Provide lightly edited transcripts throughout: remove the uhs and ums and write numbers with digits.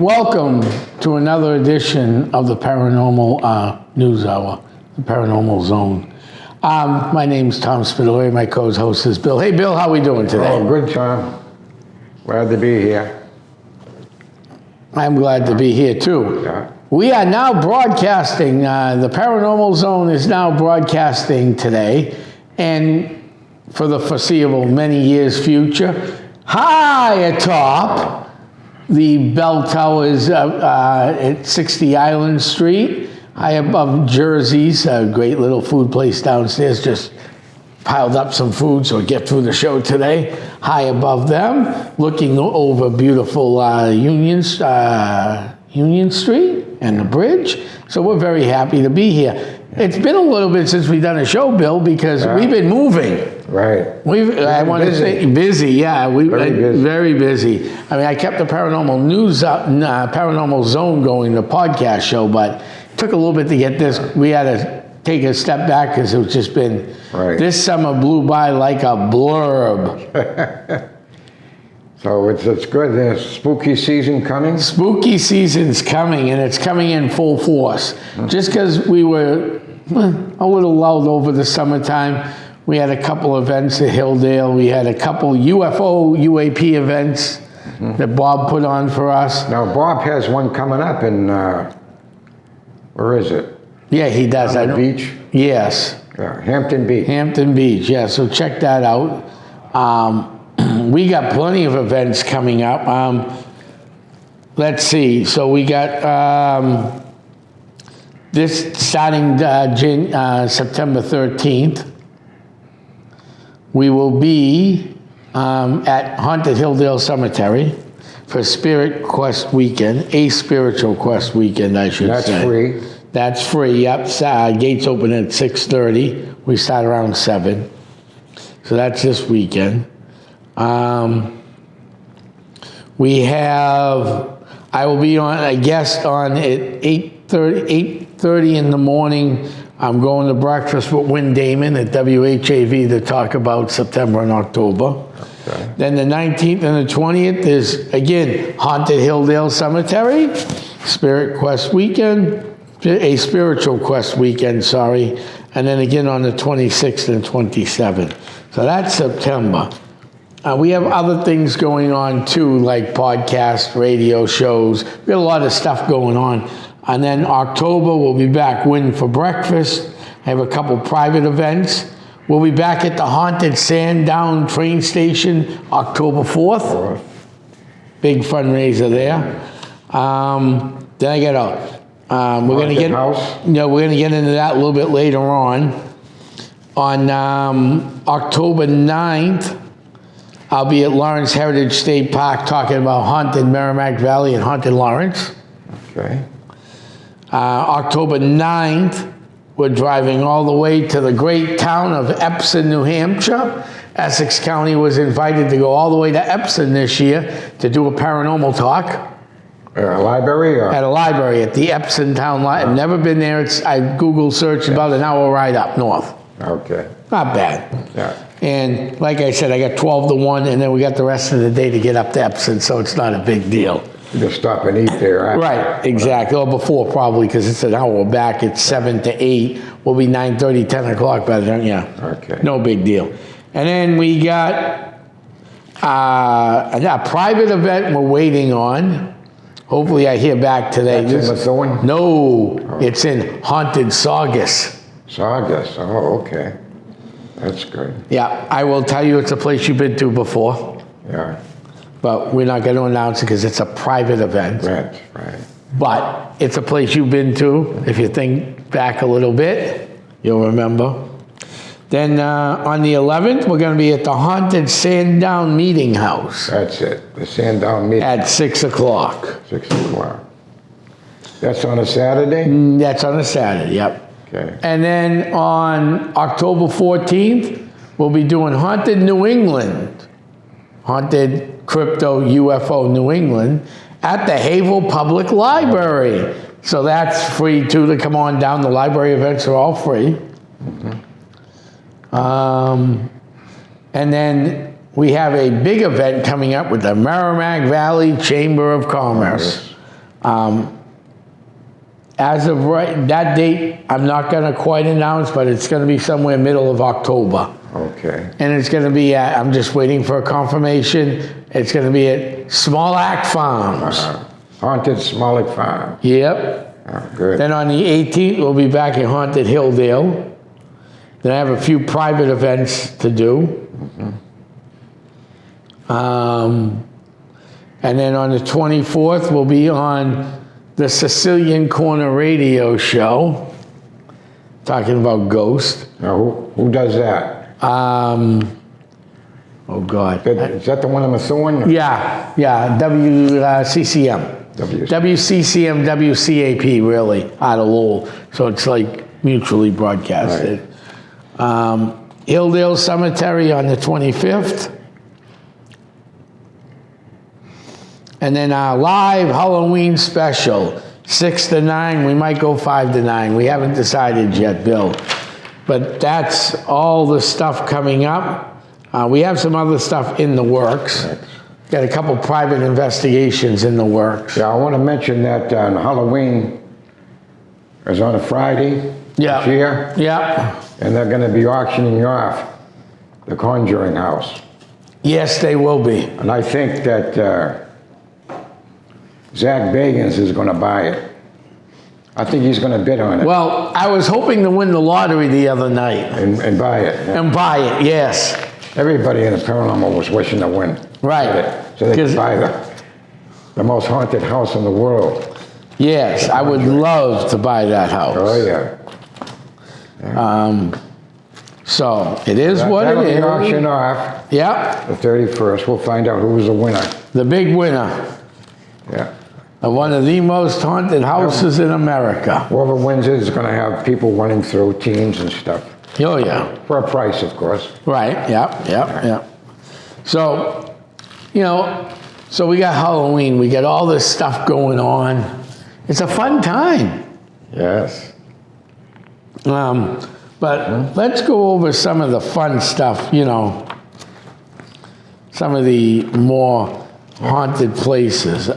Welcome to another edition of the Paranormal News Hour, the Paranormal Zone. My name's Tom Spitaleri. My co-host is Bill. Hey, Bill, how are we doing today? Oh, good, Tom. Glad to be here. I'm glad to be here, too. Yeah. We are now broadcasting. The Paranormal Zone is now broadcasting today, and for the foreseeable many years future, high atop the bell towers at 60 Island Street, high above Jersey's, a great little food place downstairs, just piled up some food so we get through the show today. High above them, looking over beautiful Union Street and the bridge. So we're very happy to be here. It's been a little bit since we've done a show, Bill, because we've been moving. Right. I want to say busy, yeah. Very busy. I mean, I kept the Paranormal News up, Paranormal Zone going, the podcast show, but it took a little bit to get this. We had to take a step back because it's just been, this summer blew by like a blurb. So it's good. There's spooky season coming? Spooky season's coming, and it's coming in full force. Just because we were a little lulled over the summertime, we had a couple events at Hilldale. We had a couple UAP events that Bob put on for us. Now, Bob has one coming up in, where is it? Yeah, he does. On the beach? Yes. Hampton Beach. Hampton Beach, yeah. So check that out. We got plenty of events coming up. Let's see. So we got this starting September 13th. We will be at Haunted Hilldale Cemetery for Spirit Quest Weekend, a spiritual quest weekend, I should say. That's free. That's free, yep. Gates open at 6:30. We start around 7. So that's this weekend. I will be on a guest on at 8:30 in the morning. I'm going to breakfast with Wynn Damon at WHAV to talk about September and October. Okay. Then the 19th and the 20th is, again, Haunted Hilldale Cemetery, Spirit Quest Weekend, a spiritual quest weekend, sorry. And then again on the 26th and 27th. So that's September. We have other things going on too, like podcasts, radio shows. We got a lot of stuff going on. And then October, we'll be back Wynn for breakfast. I have a couple private events. We'll be back at the Haunted Sandown train station October 4th. Big fundraiser there. Then I got we're gonna get into that a little bit later on. On October 9th, I'll be at Lawrence Heritage State Park talking about Haunted Merrimack Valley and Haunted Lawrence. Okay. October 9th, we're driving all the way to the great town of Epsom, New Hampshire. Essex County was invited to go all the way to Epsom this year to do a paranormal talk. A library? Or? At a library, at the Epsom Town Library. I've never been there. I Google searched about an hour ride up north. Okay. Not bad. Yeah. And like I said, I got 12 to 1, and then we got the rest of the day to get up to Epsom, so it's not a big deal. You just stop and eat there. Right? Right, exactly. Or before, probably, because it's an hour back. It's 7 to 8. We'll be 9:30, 10 o'clock by the time, yeah. Okay. No big deal. And then we got a private event we're waiting on. Hopefully I hear back today. That's in Methuen? No, it's in Haunted Saugus. Saugus, oh, okay. That's good. Yeah, I will tell you it's a place you've been to before. Yeah. But we're not going to announce it because it's a private event. Right. But it's a place you've been to. If you think back a little bit, you'll remember. Then on the 11th, we're going to be at the Haunted Sandown Meeting House. That's it, the Sandown Meeting. At 6 o'clock. 6 o'clock. That's on a Saturday? That's on a Saturday, yep. Okay. And then on October 14th, we'll be doing Haunted New England. Haunted Crypto UFO New England at the Havel Public Library. So that's free too to come on down. The library events are all free. And then we have a big event coming up with the Merrimack Valley Chamber of Commerce. As of right, that date, I'm not going to quite announce, but it's going to be somewhere middle of October. Okay. And it's going to be at, I'm just waiting for a confirmation, it's going to be at Smolak Farms. Haunted Smollett Farm. Yep. Oh, good. Then on the 18th, we'll be back at Haunted Hilldale. Then I have a few private events to do. And then on the 24th, we'll be on the Sicilian Corner radio show, talking about ghosts. Now, who does that? Oh God. Is that the one in Methuen? Yeah, WCCM. WCCM, WCAP, really, out of Lowell. So it's like mutually broadcasted. Hilldale Cemetery on the 25th. And then our live Halloween special, 6 to 9. We might go 5 to 9. We haven't decided yet, Bill. But that's all the stuff coming up. We have some other stuff in the works. Got a couple private investigations in the works. Yeah, I want to mention that Halloween is on a Friday this year. Yeah. And they're going to be auctioning off the Conjuring House. Yes, they will be. And I think that Zach Bagans is going to buy it. I think he's going to bid on it. Well, I was hoping to win the lottery the other night. And buy it. Yeah. And buy it, yes. Everybody in the paranormal was wishing to win. Right. So they could buy the most haunted house in the world. Yes, I would love to buy that house. Oh, yeah. So it is what it That'll be is. auctioned off Yep, the 31st. We'll find out who's the winner. the big winner Yeah. of one of the most haunted houses in America. Whoever wins it is going to have people running through, teams and stuff. Oh, yeah. For a price, of course. Right, yep. So, so we got Halloween. We got all this stuff going on. It's a fun time. Yes. But let's go over some of the fun stuff, some of the more haunted places.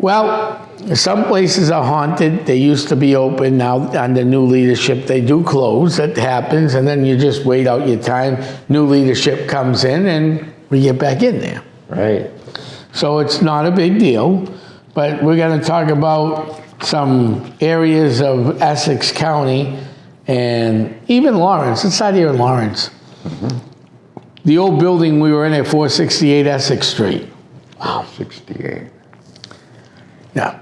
Well, some places are haunted. They used to be open. Now, under new leadership, they do close. That happens, and then you just wait out your time. New leadership comes in, and we get back in there. Right. So it's not a big deal, but we're going to talk about some areas of Essex County and even Lawrence. It's out here in Lawrence. The old building we were in at 468 Essex Street. Wow. 68. Yeah.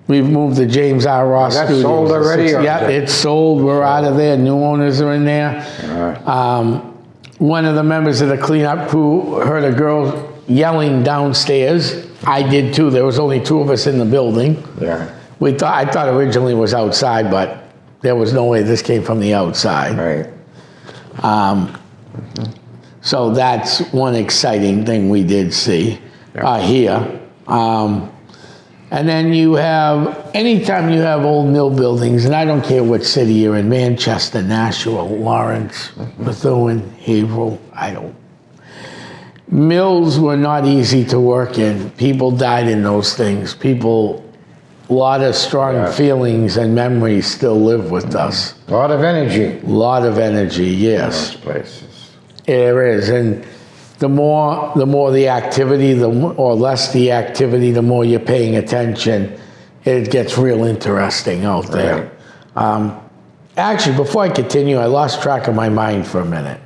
We've moved to James R. Ross That's Studios. sold already? Yeah, it's sold. We're out of there. New owners are in there. One of the members of the cleanup crew heard a girl yelling downstairs. I did too. There was only 2 of us in the building. Yeah. I thought originally it was outside, but there was no way this came from the outside. Right. So that's one exciting thing we did see here. And then you have, anytime you have old mill buildings, and I don't care what city you're in, Manchester, Nashua, Lawrence, Methuen, Haverhill, mills were not easy to work in. People died in those things. A lot of strong feelings and memories still live with us. A lot of energy. A lot of energy, yes. Those places. There is, and the more the activity, or less the activity, the more you're paying attention. It gets real interesting out there. Actually, before I continue, I lost track of my mind for a minute.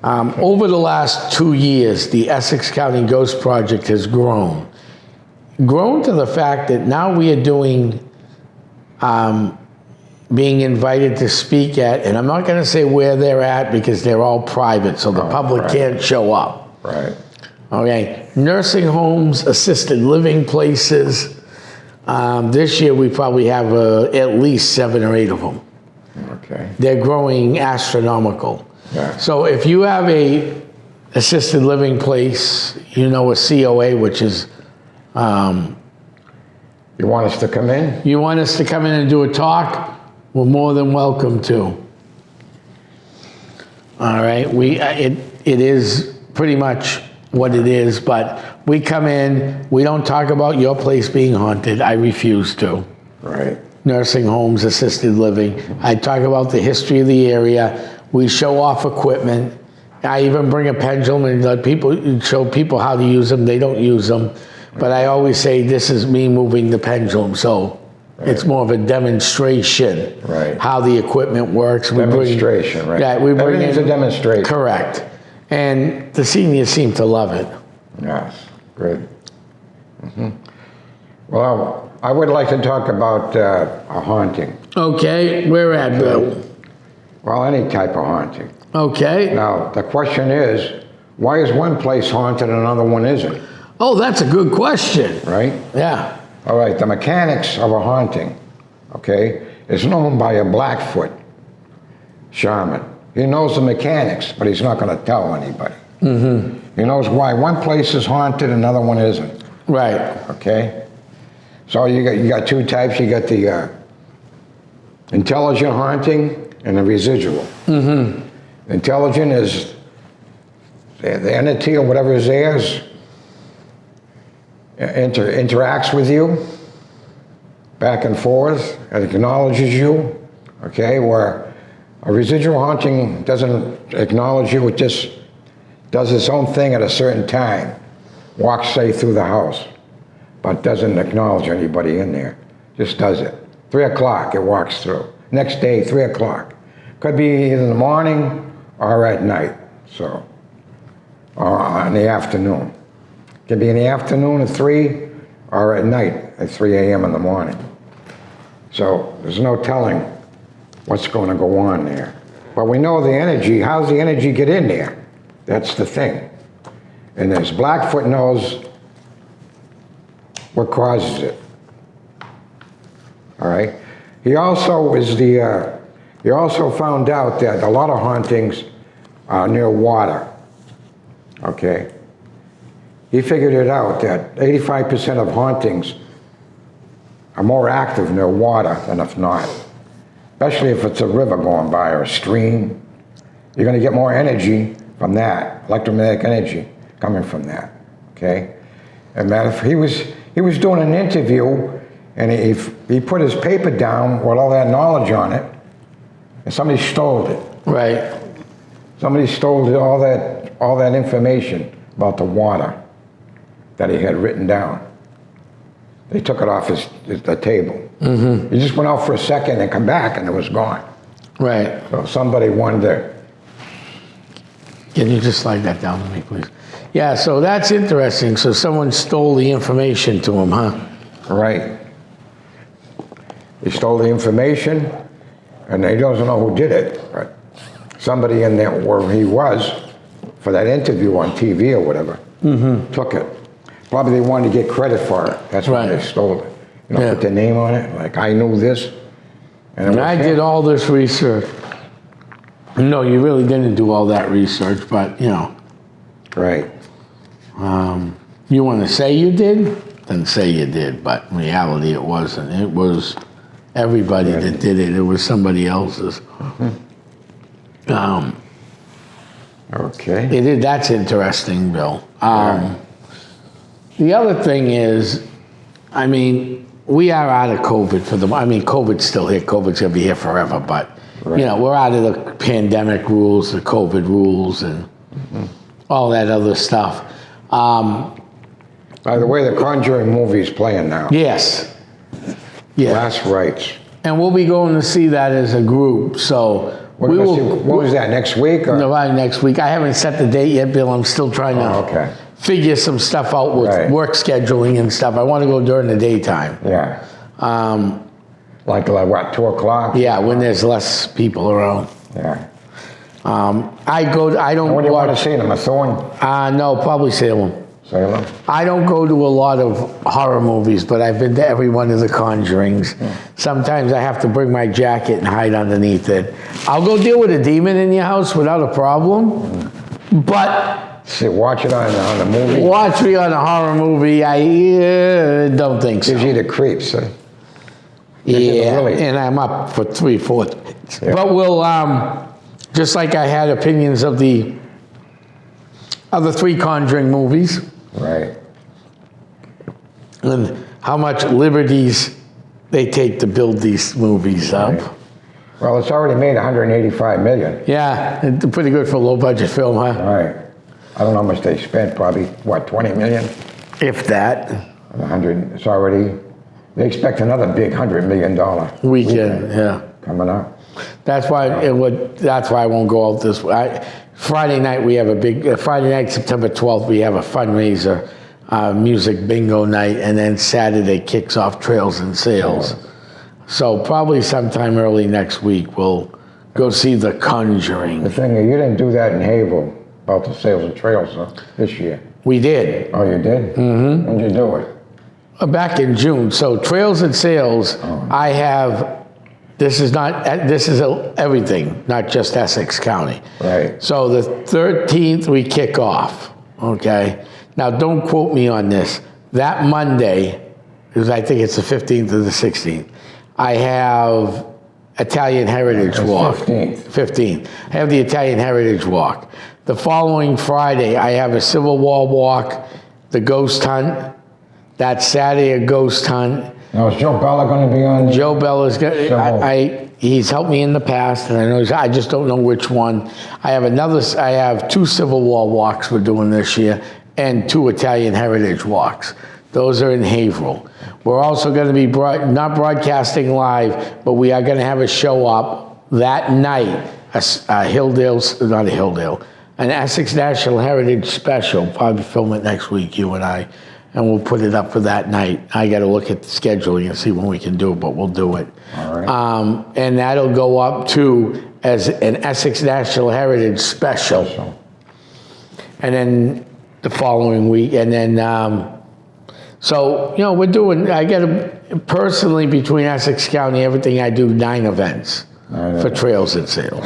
Over the last 2 years, the Essex County Ghost Project has grown to the fact that now we are doing, being invited to speak at, and I'm not going to say where they're at because they're all private, so the public can't show up. Right. Okay, nursing homes, assisted living places. This year we probably have at least 7 or 8 of them. Okay. They're growing astronomical. Yeah. So if you have a assisted living place, a COA, which is, You want us to come in? you want us to come in and do a talk, we're more than welcome to. All right, it is pretty much what it is, but we come in, we don't talk about your place being haunted. I refuse to. Right. Nursing homes, assisted living. I talk about the history of the area. We show off equipment. I even bring a pendulum and let people, show people how to use them. They don't use them. But I always say, this is me moving the pendulum. So it's more of a demonstration. Right. How the equipment works. Demonstration, right. Yeah, we bring Everything's in, a demonstration. Correct. And the seniors seem to love it. Yes, good. Well, I would like to talk about a haunting. Okay, where at, Bill? Well, any type of haunting. Okay. Now, the question is, why is one place haunted and another one isn't? Oh, that's a good question. Right? Yeah. All right, the mechanics of a haunting, okay, is known by a Blackfoot shaman. He knows the mechanics, but he's not going to tell anybody. He knows why one place is haunted, another one isn't. Right. Okay? So you got two types. You got the intelligent haunting and the residual. Intelligent is the entity or whatever is there interacts with you back and forth and acknowledges you. Okay? Where a residual haunting doesn't acknowledge you, it just does its own thing at a certain time. Walks, say, through the house, but doesn't acknowledge anybody in there. Just does it. 3 o'clock, it walks through. Next day, 3 o'clock. Could be either in the morning or at night, so, or in the afternoon. Could be in the afternoon at 3 or at night at 3 a.m. in the morning. So there's no telling what's going to go on there. But we know the energy. How's the energy get in there? That's the thing. And this Blackfoot knows what causes it. All right. He also he also found out that a lot of hauntings are near water. Okay. He figured it out that 85% of hauntings are more active near water than if not. Especially if it's a river going by or a stream. You're going to get more energy from that, electromagnetic energy coming from that, okay? And that if he was doing an interview and he put his paper down with all that knowledge on it, and somebody stole it. Right. Somebody stole all that information about the water that he had written down. They took it off the table. He just went out for a second and come back and it was gone. Right. So somebody wanted to. Can you just slide that down to me, please? Yeah, so that's interesting. So someone stole the information to him, huh? Right. He stole the information, and he doesn't know who did it, but somebody in there where he was for that interview on TV or whatever took it. Probably they wanted to get credit for it. That's why they stole it. You know, put their name on it, like I knew this. And I did all this research. No, you really didn't do all that research, but, you know. Right. You want to say you did? Then say you did, but in reality it wasn't. It was everybody that did it. It was somebody else's. Okay. That's interesting, Bill. The other thing is, I mean, we are out of COVID COVID's still here. COVID's going to be here forever, but, you know, we're out of the pandemic rules, the COVID rules, and all that other stuff. By the way, the Conjuring movie's playing now. Yes. Yeah. Last Rites. And we'll be going to see that as a group, so we will. What was that, next week? Or? No, right, next week. I haven't set the date yet, Bill. I'm still trying to figure some stuff out with work scheduling and stuff. I want to go during the daytime. Yeah. Like what, 2 o'clock? Yeah, when there's less people around. Yeah. I don't. What do you want to see them? A Thorn? No, probably Salem. Salem? I don't go to a lot of horror movies, but I've been to every one of the Conjurings. Sometimes I have to bring my jacket and hide underneath it. I'll go deal with a demon in your house without a problem, but... See, watch it on the movie? Watch me on a horror movie, I don't think so. Gives you the creeps, huh? Yeah, and I'm up for 3/4 days. Yeah. But we'll, just like I had opinions of the other 3 Conjuring movies, Right. and how much liberties they take to build these movies up. Right. Well, it's already made 185 million. Yeah, it's pretty good for a low-budget film, huh? Right. I don't know how much they spent, probably, what, 20 million? If that. 100, it's already, they expect another big $100 million Weekend, yeah. coming up. That's why that's why I won't go out this way. Friday night we have a big Friday night, September 12th. We have a fundraiser, music bingo night, and then Saturday kicks off Trails and Sales. So probably sometime early next week we'll go see The Conjuring. The thing is, you didn't do that in Havel about the Sales and Trails this year. We did. Oh, you did? Mm-hmm. When did you do it? Back in June. So Trails and Sales, I have. This is everything, not just Essex County. Right. So the 13th we kick off, okay? Now don't quote me on this. That Monday, because I think it's the 15th or the 16th, I have Italian Heritage Walk. 15th. I have the Italian Heritage Walk. The following Friday, I have a Civil War Walk, the Ghost Hunt. That Saturday, a Ghost Hunt. Now, is Joe Bella going to be on? Joe Bella's going. He's helped me in the past, and I just don't know which one. I have 2 Civil War walks we're doing this year, and 2 Italian Heritage walks. Those are in Haverhill. We're also going to be not broadcasting live, but we are going to have a show up that night. An Essex National Heritage special. Probably film it next week, you and I. And we'll put it up for that night. I got to look at the scheduling and see when we can do it, but we'll do it. All right. And that'll go up too as an Essex National Heritage special. And then the following week, and then, so, we're doing, I got to, personally, between Essex County, everything I do, 9 events for Trails and Sales.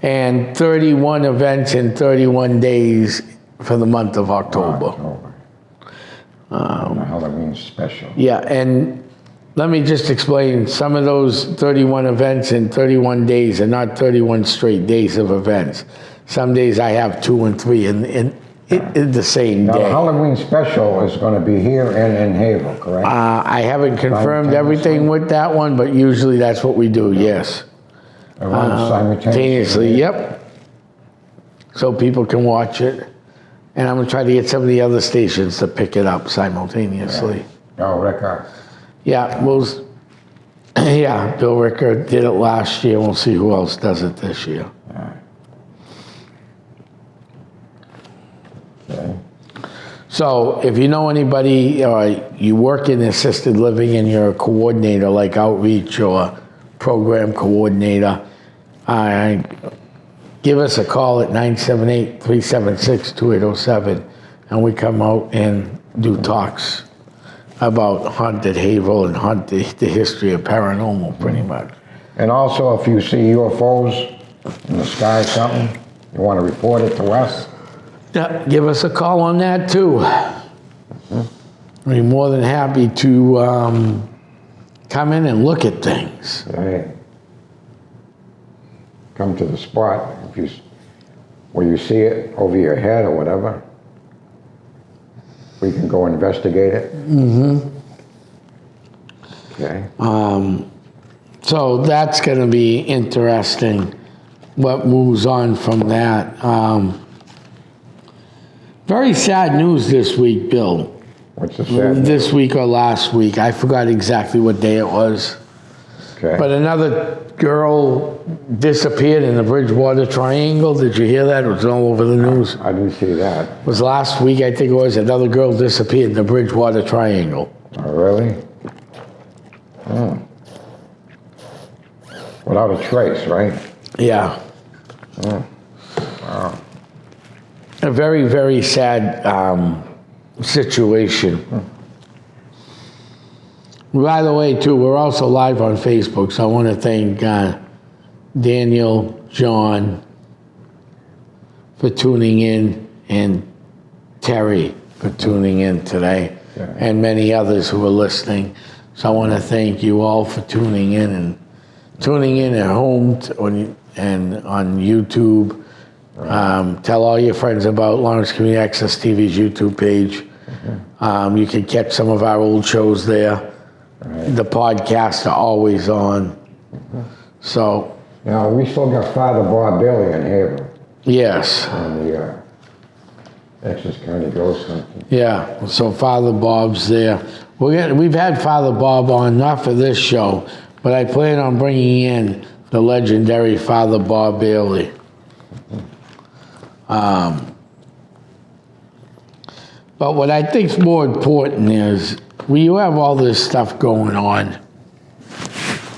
And 31 events in 31 days for the month of October. The Halloween special. Yeah, and let me just explain, some of those 31 events in 31 days are not 31 straight days of events. Some days I have 2 and 3 in the same Now, day. the Halloween special is going to be here and in Haverhill, correct? I haven't confirmed everything with that one, but usually that's what we do, yes. Simultaneously, yep. So people can watch it. And I'm going to try to get some of the other stations to pick it up simultaneously. Oh, Ricker. Yeah, Bill Ricker did it last year. We'll see who else does it this year. Okay. So if you know anybody, or you work in assisted living and you're a coordinator like outreach or program coordinator, give us a call at 978-376-2807, and we come out and do talks about haunted Haverhill and the history of paranormal, pretty much. And also, if you see UFOs in the sky or something, you want to report it to us? Yeah, give us a call on that, too. We're more than happy to come in and look at things. Right. Come to the spot where you see it over your head or whatever. We can go investigate it. Okay. So that's going to be interesting, what moves on from that. Very sad news this week, Bill. What's the sad? This week or last week. I forgot exactly what day it was. Okay. But another girl disappeared in the Bridgewater Triangle. Did you hear that? It was all over the news. I didn't see that. It was last week, I think it was. Another girl disappeared in the Bridgewater Triangle. Oh, really? Without a trace, right? Yeah. Wow. A very, very sad situation. By the way, too, we're also live on Facebook, so I want to thank Daniel, John for tuning in, and Terry for tuning in today, and many others who are listening. So I want to thank you all for tuning in at home and on YouTube. Tell all your friends about Lawrence Community Access TV's YouTube page. You can catch some of our old shows there. The podcasts are always on. So, Now, we still got Father Bob Bailey in Haverhill yes. on the Essex County Ghost Hunting. Yeah, so Father Bob's there. We've had Father Bob on, not for this show, but I plan on bringing in the legendary Father Bob Bailey. But what I think is more important is, when you have all this stuff going on,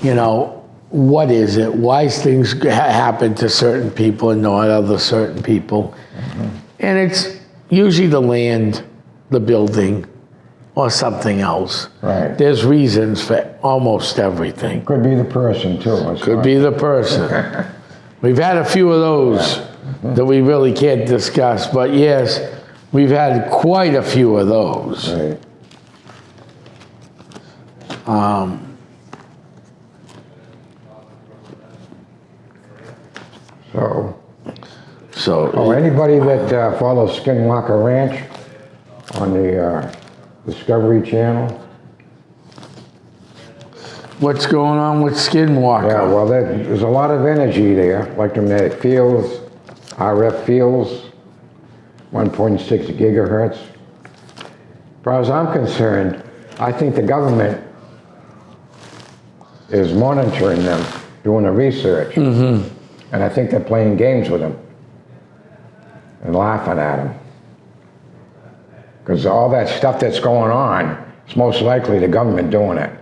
you know, what is it? Why things happen to certain people and not other certain people? And it's usually the land, the building, or something else. Right. There's reasons for almost everything. Could be the person, too. Could be the person. We've had a few of those that we really can't discuss, but yes, we've had quite a few of those. Right. So, Anybody that follows Skinwalker Ranch on the Discovery Channel? what's going on with Skinwalker? Yeah, well, there's a lot of energy there, electromagnetic fields, RF fields, 1.6 gigahertz. As far as I'm concerned, I think the government is monitoring them, doing the research. And I think they're playing games with them and laughing at them. Because all that stuff that's going on, it's most likely the government doing it.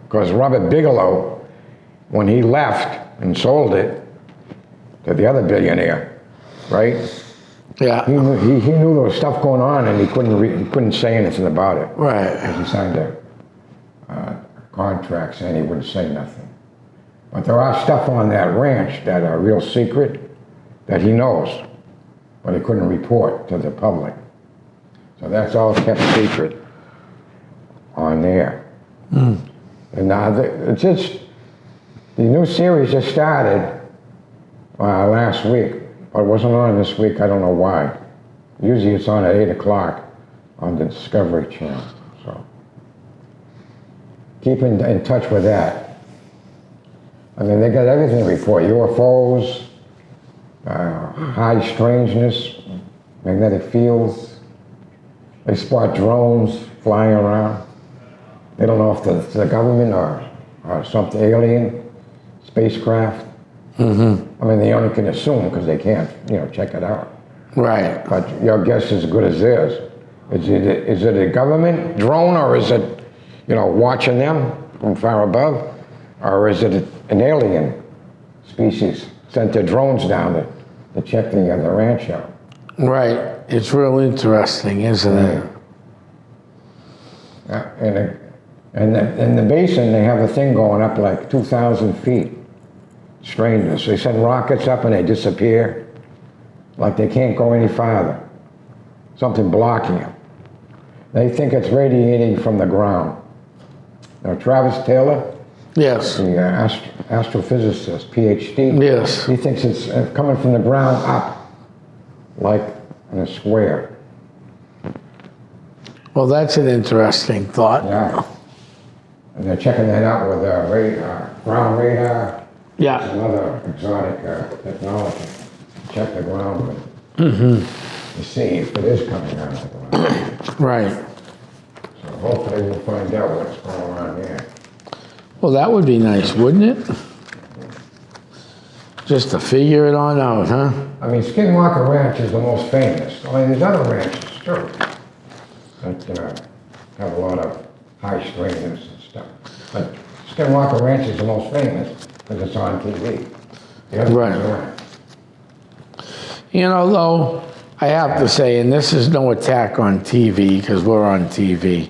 Because Robert Bigelow, when he left and sold it to the other billionaire, right? Yeah. He knew there was stuff going on, and he couldn't say anything about it. Right. Because he signed a contract saying he wouldn't say nothing. But there are stuff on that ranch that are real secret that he knows, but he couldn't report to the public. So that's all kept secret on there. And now it's just, the new series just started last week, but it wasn't on this week. I don't know why. Usually it's on at 8 o'clock on the Discovery Channel. So keep in touch with that. I mean, they got everything to report: UFOs, high strangeness, magnetic fields. They spot drones flying around. They don't know if it's the government or something alien spacecraft. I mean, they only can assume because they can't, check it out. Right. But your guess is as good as theirs. Is it a government drone, or is it, watching them from far above, or is it an alien species sent their drones down to check the ranch out? Right. It's real interesting, isn't it? Yeah, and in the basin, they have a thing going up like 2,000 feet. Strangeness. They send rockets up and they disappear, like they can't go any farther. Something blocking them. They think it's radiating from the ground. Now, Travis Taylor, Yes. the astrophysicist, PhD, Yes. he thinks it's coming from the ground up, like in a square. Well, that's an interesting thought. Yeah. And they're checking that out with ground radar Yeah. and other exotic technology. Check the ground with to see if it is coming out of the ground. Right. So hopefully we'll find out what's going on here. Well, that would be nice, wouldn't it? Just to figure it on out, huh? I mean, Skinwalker Ranch is the most famous. I mean, there's other ranches too that have a lot of high strangeness and stuff. But Skinwalker Ranch is the most famous because it's on TV. The other ones aren't. Though, I have to say, and this is no attack on TV, because we're on TV,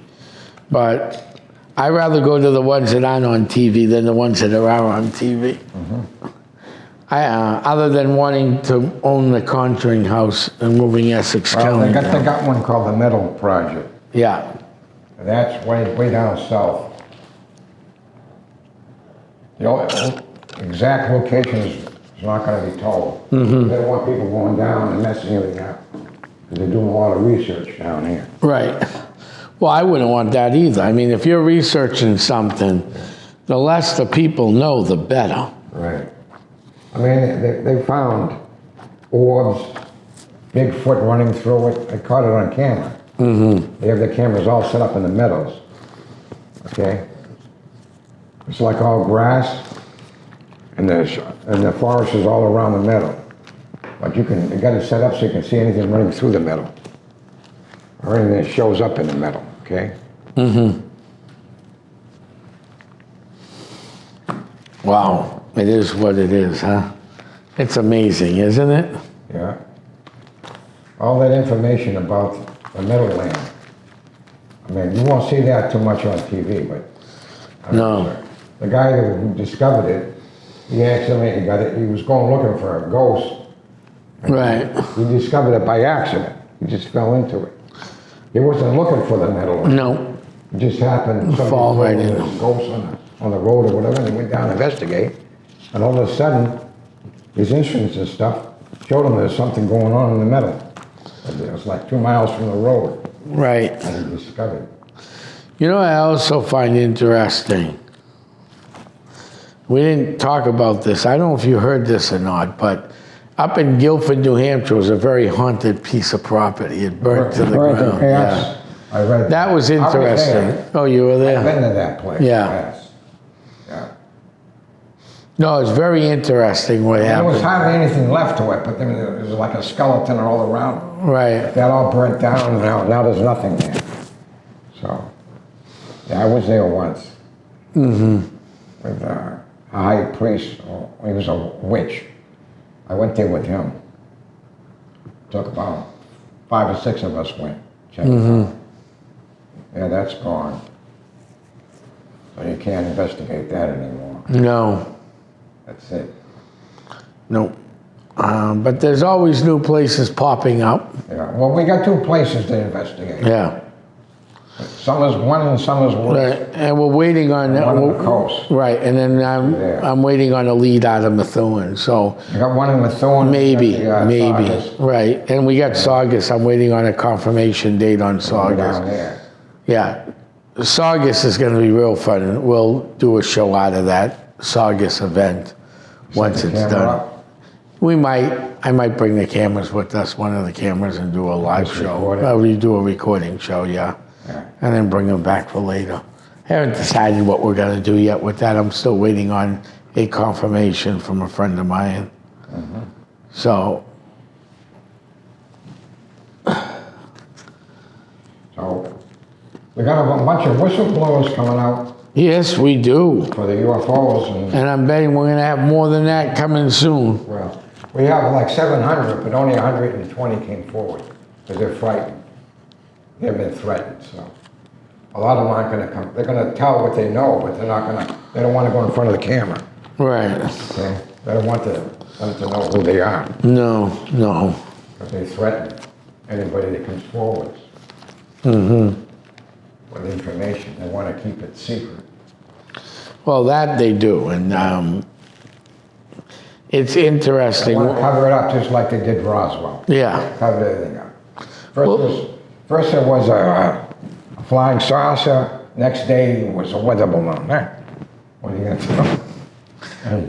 but I'd rather go to the ones that aren't on TV than the ones that are on TV. Other than wanting to own the Conjuring House and moving Essex Well, County. they got one called the Metal Project. Yeah. And that's way down south. The exact location is It's not gonna be told. They don't want people going down and messing everything up. 'Cause they're doing a lot of research down here. Right. Well, I wouldn't want that either. I mean, if you're researching something, the less the people know, the better. Right. I mean, they found orbs, Bigfoot running through it. They caught it on camera. They have the cameras all set up in the meadows. Okay? It's like all grass, and the forest is all around the meadow. But you got it set up so you can see anything running through the meadow, or anything that shows up in the meadow. Okay? Wow. It is what it is, huh? It's amazing, isn't it? Yeah. All that information about the Meadowland. I mean, you won't see that too much on TV, but No. the guy who discovered it, he accidentally got it. He was going looking for a ghost. Right. He discovered it by accident. He just fell into it. He wasn't looking for the Meadowland. No. It just happened. Fall right in. There was a ghost on the road or whatever, and he went down to investigate. And all of a sudden, his instruments and stuff showed him there's something going on in the meadow. It was like 2 miles from the road. Right. And he discovered. You know what I also find interesting? We didn't talk about this. I don't know if you heard this or not, but up in Guilford, New Hampshire was a very haunted piece of property. It burnt to the ground. Yes, I read That was I was interesting. there. Oh, you were I've there? been to that place. Yeah. Yes. Yeah. No, it's very interesting what There was happened. hardly anything left to it, but then there was like a skeleton all around. Right. That all burnt down. Now there's nothing there. So, yeah, I was there once. With a high priest. Oh, he was a witch. I went there with him. Took about 5 or 6 of us went. Checked it out. Yeah, that's gone. So you can't investigate that anymore. No. That's it. No. But there's always new places popping up. Yeah. Well, we got 2 places to investigate. Yeah. Summer's one and summer's one. Right. And we're waiting on One on the coast. Right. And then Yeah. I'm waiting on a lead out of Methuen. So You got one in Methuen. maybe, you got maybe. Saugus. Right. And we got Saugus. I'm waiting on a confirmation date on Down Saugus. there. Yeah. Saugus is going to be real fun. We'll do a show out of that Saugus event once Set the it's camera done. up. I might bring the cameras with us, one of the cameras, and do a live Just show. record it? We do a recording show, yeah. Yeah. And then bring them back for later. Haven't decided what we're going to do yet with that. I'm still waiting on a confirmation from a friend of mine. So, So we got a bunch of whistleblowers coming out yes, we do. for the UFOs, and And I'm betting we're going to have more than that coming soon. well, we have like 700, but only 120 came forward because they're frightened. They've been threatened, so a lot of them aren't going to come. They're going to tell what they know, but they're not going to. They don't want to go in front of the camera. Right. Okay, they don't want them to know who they are, No, no. but they threaten anybody that comes forward with information. They want to keep it secret. Well, that they do. And it's They interesting. want to cover it up just like they did Roswell. Yeah. Covered everything up. First there was a flying saucer. Next day was a weather balloon. What are you going to do?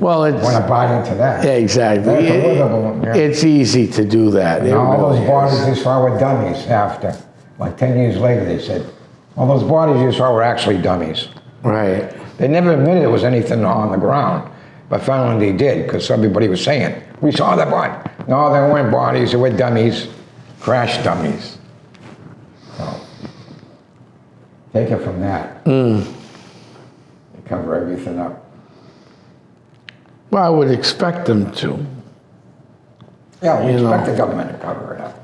Well, it's... Want to buy into that? Yeah, exactly. That's a weather balloon. Yeah. It's easy to do that. It And all really those bodies is. they saw were dummies after. Like 10 years later, they said, all those bodies you saw were actually dummies. Right. They never admitted there was anything on the ground, but finally they did, because everybody was saying, we saw the body. No, they weren't bodies, they were dummies, crash dummies. So, take it from that. They cover everything up. Well, I would expect them to. Yeah, we You expect know. the government to cover it up.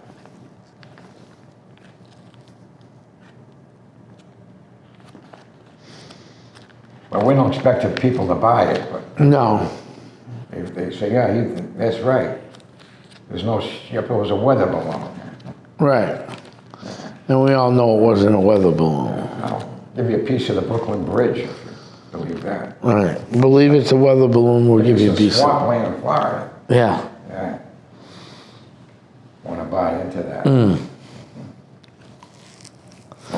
But we don't expect the people to buy it, but No. they say, yeah, that's right. There's no ship, it was a weather balloon. Right. And we all know it wasn't a weather balloon. I'll give you a piece of the Brooklyn Bridge, if you believe that. Right. Believe it's a weather balloon, we'll give you a It's piece of... swampland in Florida. Yeah. Yeah. Want to buy into that. Well,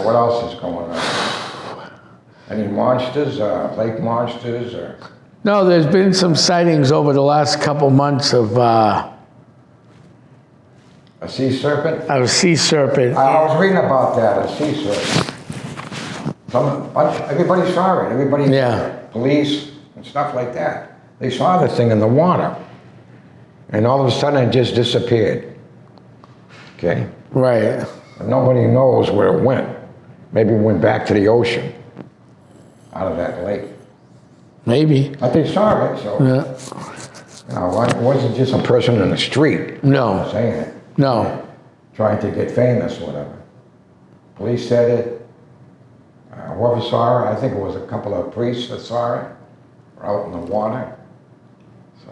what else is going on? Any monsters, lake monsters, or? No, there's been some sightings over the last couple months of A sea serpent? a sea serpent. I was reading about that, a sea serpent. Everybody saw it. Everybody, Yeah. police and stuff like that. They saw the thing in the water. And all of a sudden it just disappeared. Okay? Right. And nobody knows where it went. Maybe it went back to the ocean out of that lake. Maybe. But they saw it, so Yeah. it wasn't just a person in the street No. saying it. No. Trying to get famous, whatever. Police said it. Whoever saw it, I think it was a couple of priests that saw it, were out in the water. So,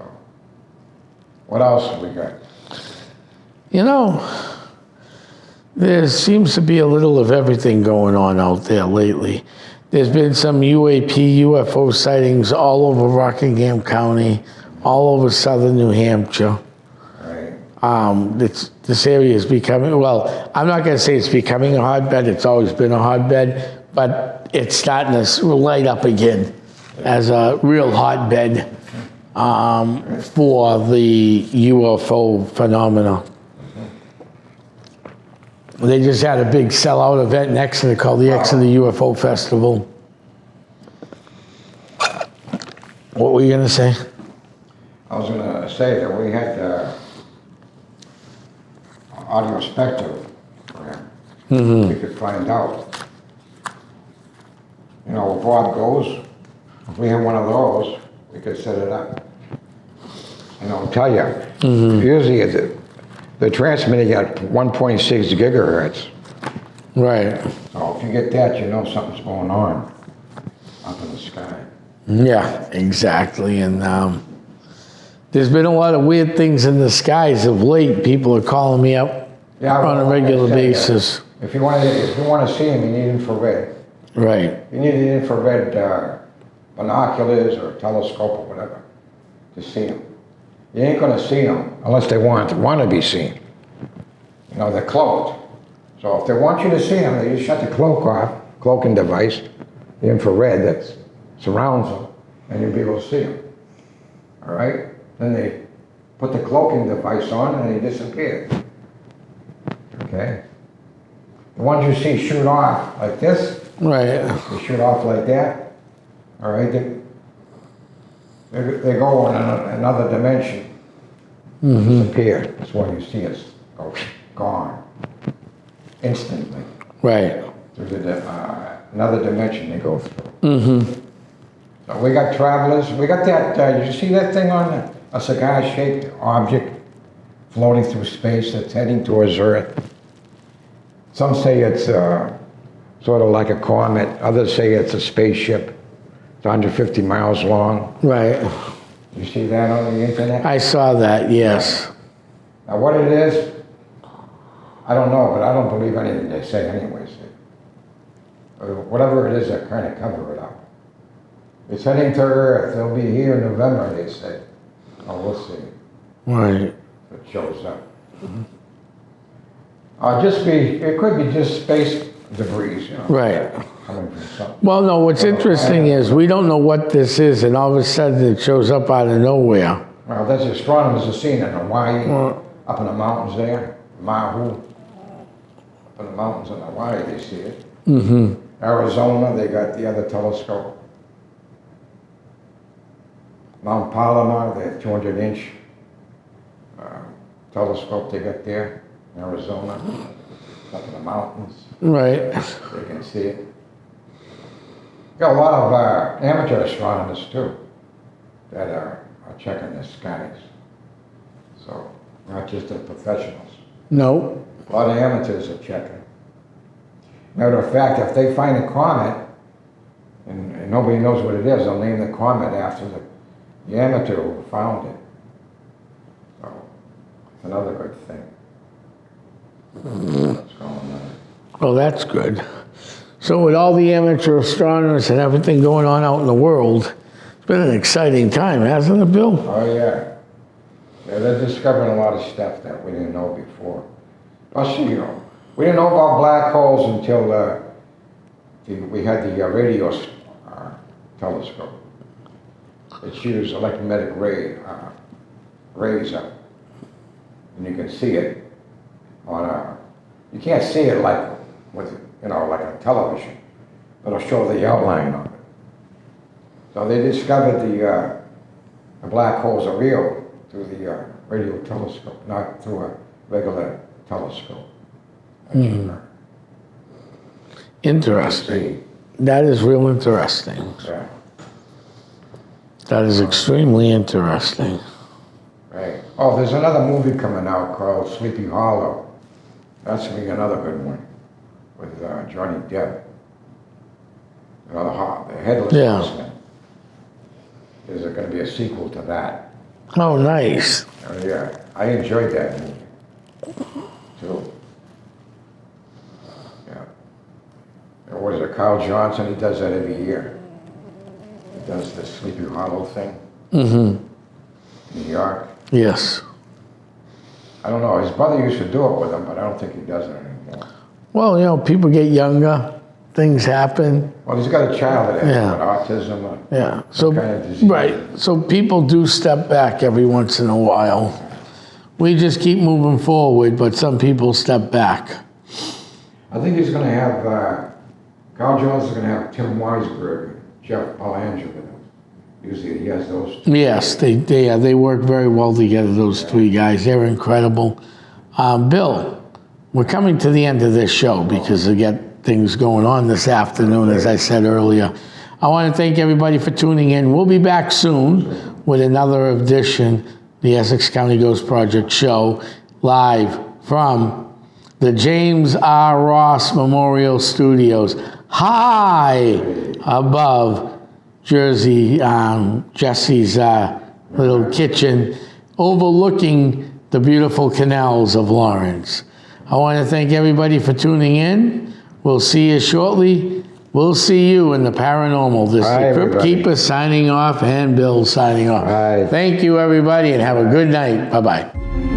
what else have we got? You know, there seems to be a little of everything going on out there lately. There's been some UAP, UFO sightings all over Rockingham County, all over southern New Hampshire. Right. This area is becoming, well, I'm not going to say it's becoming a hotbed. It's always been a hotbed, but it's starting to light up again as a real hotbed for the UFO phenomena. They just had a big sellout event in Exeter called the Exeter UFO Festival. What were you going to say? I was going to say that we had audio spectrum for him. We could find out. You know, where Bob goes, if we had one of those, we could set it up. And I'll tell you, usually the transmitting at 1.6 gigahertz. Right. So if you get that, you know something's going on up in the sky. Yeah, exactly. And there's been a lot of weird things in the skies of late. People are calling me up on a regular basis. If you want to see them, you need infrared. Right. You need the infrared binoculars or telescope or whatever to see them. You ain't going to see them unless they want to be seen. You know, they're cloaked. So if they want you to see them, they just shut the cloak off, cloaking device, the infrared that surrounds them, and you'll be able to see them. All right? Then they put the cloaking device on and they disappear. Okay? The ones you see shoot off like this, Right. they shoot off like that. All right? They go in another dimension. Disappear. That's why you see us go gone instantly. Right. Through another dimension they go through. So we got travelers. We got that. You see that thing on a cigar-shaped object floating through space that's heading towards Earth? Some say it's sort of like a comet. Others say it's a spaceship. It's 150 miles long. Right. You see that on the internet? I saw that, yes. Now what it is, I don't know, but I don't believe anything they say anyways. Whatever it is, they kind of cover it up. It's heading to Earth. They'll be here in November, they say. Oh, we'll see. Right. If it shows up. It could be just space debris, you know. Right. Coming from something. Well, no, what's interesting is we don't know what this is, and all of a sudden it shows up out of nowhere. Well, that's astronomers have seen it in Hawaii, up in the mountains there, Mahu. Up in the mountains in Hawaii, they see it. Arizona, they got the other telescope. Mount Palomar, the 200-inch telescope they got there in Arizona, up in the mountains. Right. They can see it. Got a lot of amateur astronomers too that are checking the skies. So, not just the professionals. No. A lot of amateurs are checking. Matter of fact, if they find a comet, and nobody knows what it is, they'll name the comet after the amateur who found it. So, it's another good thing. What's going on? Well, that's good. So with all the amateur astronomers and everything going on out in the world, it's been an exciting time, hasn't it, Bill? Oh, yeah. Yeah, they're discovering a lot of stuff that we didn't know before. Plus, you know, we didn't know about black holes until we had the radio telescope. It shoots electromagnetic rays up, and you can see it on a. You can't see it like with like a television, but it'll show the outline of it. So they discovered the black holes are real through the radio telescope, not through a regular telescope. Interesting. That is real interesting. Yeah. That is extremely interesting. Right. Oh, there's another movie coming out called Sleepy Hollow. That's gonna be another good one with Johnny Depp. Another the Headless Yeah. Horseman. There's going to be a sequel to that. Oh, nice. Yeah, I enjoyed that movie too. Yeah. And what is it, Carl Johnson? He does that every year. He does the Sleepy Hollow thing. Mm-hmm. New York. Yes. I don't know. His brother used to do it with him, but I don't think he does it anymore. Well, people get younger. Things happen. Well, he's got a child that has Yeah. autism. Yeah. So, kind of disease. right. So people do step back every once in a while. We just keep moving forward, but some people step back. I think he's going to have, Carl Jones is going to have Tim Weisberg, Jeff Palangio with him. Usually he has those two. Yes, they work very well together, those three guys. They're incredible. Bill, we're coming to the end of this show because we got things going on this afternoon, as I said earlier. I want to thank everybody for tuning in. We'll be back soon with another edition, the Essex County Ghost Project show, live from the James R. Ross Memorial Studios, high above Jesse's little kitchen, overlooking the beautiful canals of Lawrence. I want to thank everybody for tuning in. We'll see you shortly. We'll see you in the paranormal. This is the Crypt Keeper signing off and Bill signing off. Bye. Thank you, everybody, and have a good night. Bye-bye.